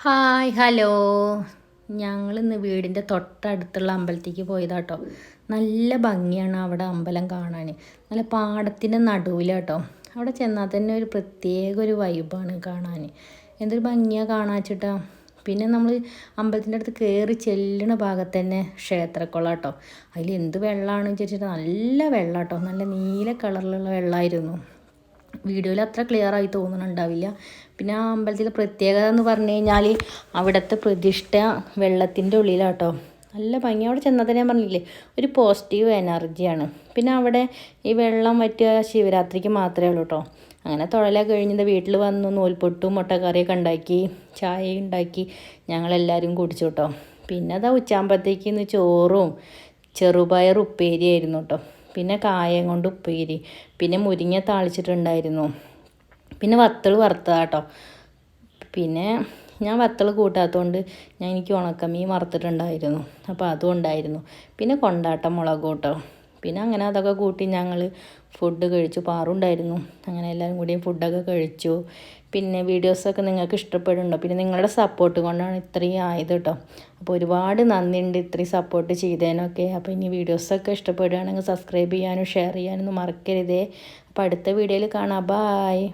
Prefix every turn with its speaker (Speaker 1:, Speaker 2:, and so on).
Speaker 1: Hi hello. ഞങ്ങളിന്ന് വീടിൻ്റെ തൊട്ടടുത്തുള്ള അമ്പലത്തേക്ക് പോയതാട്ടോ. നല്ല ഭംഗിയാണ് അവിടെ അമ്പലം കാണാൻ. നല്ല പാടത്തിൻ്റെ നടുവിലാട്ടോ. അവിടെ ചെന്നാൽ തന്നെ ഒരു പ്രത്യേക ഒരു വൈബാണ് കാണാൻ. എന്തൊരു ഭംഗിയാണ് കാണാൻ വെച്ചിട്ടാ. പിന്നെ നമ്മൾ അമ്പലത്തിൻ്റെ അടുത്ത് കയറി ചെല്ലുന്ന ഭാഗത്ത് തന്നെ ക്ഷേത്രക്കുളം കേട്ടോ. അതിൽ എന്ത് വെള്ളമാണെന്ന് വെച്ചിട്ട് നല്ല വെള്ളം കേട്ടോ. നല്ല നീല കളറിലുള്ള വെള്ളമായിരുന്നു. വീഡിയോയിൽ അത്ര ക്ലിയർ ആയി തോന്നുന്നുണ്ടാവില്ല. പിന്നെ ആ അമ്പലത്തിലെ പ്രത്യേകത എന്ന് പറഞ്ഞു കഴിഞ്ഞാൽ അവിടുത്തെ പ്രതിഷ്ഠ വെള്ളത്തിൻ്റെ ഉള്ളിലാട്ടോ. നല്ല ഭംഗി. അവിടെ ചെന്നാൽ തന്നെ ഞാൻ പറഞ്ഞില്ലേ, ഒരു പോസിറ്റീവ് എനർജിയാണ്. പിന്നെ അവിടെ ഈ വെള്ളം വറ്റുക ശിവരാത്രിക്ക് മാത്രമേ ഉള്ളൂ കേട്ടോ. അങ്ങനെ തൊഴലൊക്കെ കഴിഞ്ഞത് വീട്ടിൽ വന്നു നൂൽപൊട്ടും മുട്ടക്കറിയൊക്കെ ഉണ്ടാക്കി ചായ ഉണ്ടാക്കി ഞങ്ങളെല്ലാവരും കുടിച്ചു കേട്ടോ. പിന്നെ അതാ ഉച്ചാകുമ്പോഴത്തേക്കിന്ന് ചോറും ചെറുപയർ ഉപ്പേരിയായിരുന്നു കേട്ടോ. പിന്നെ കായം കൊണ്ട് ഉപ്പേരി, പിന്നെ മുരിങ്ങ താളിച്ചിട്ടുണ്ടായിരുന്നു, പിന്നെ വത്തൾ വറുത്തതാട്ടോ. പിന്നെ ഞാൻ വത്തൾ കൂട്ടാത്തതുകൊണ്ട് എനിക്ക് ഉണക്കമീൻ വറുത്തിട്ടുണ്ടായിരുന്നു, അപ്പോൾ അതും ഉണ്ടായിരുന്നു. പിന്നെ കൊണ്ടാട്ടം മുളക് കേട്ടോ. പിന്നെ അങ്ങനെ അതൊക്കെ കൂട്ടി ഞങ്ങൾ ഫുഡ് കഴിച്ചു. പാറുണ്ടായിരുന്നു. അങ്ങനെ എല്ലാവരും കൂടി ഫുഡൊക്കെ കഴിച്ചു. പിന്നെ വീഡിയോസൊക്കെ നിങ്ങൾക്ക് ഇഷ്ടപ്പെടുന്നുണ്ടോ? പിന്നെ നിങ്ങളുടെ സപ്പോർട്ട് കൊണ്ടാണ് ഇത്രയും ആയത് കേട്ടോ. അപ്പോൾ ഒരുപാട് നന്ദിയുണ്ട് ഇത്രയും സപ്പോർട്ട് ചെയ്തതിനൊക്കെ. അപ്പോൾ ഇനി വീഡിയോസൊക്കെ ഇഷ്ടപ്പെടുകയാണെങ്കിൽ സബ്സ്ക്രൈബ് ചെയ്യാനും ഷെയർ ചെയ്യാനൊന്നും മറക്കരുതേ. അപ്പോൾ അടുത്ത വീഡിയോയിൽ കാണാം. ബായ്.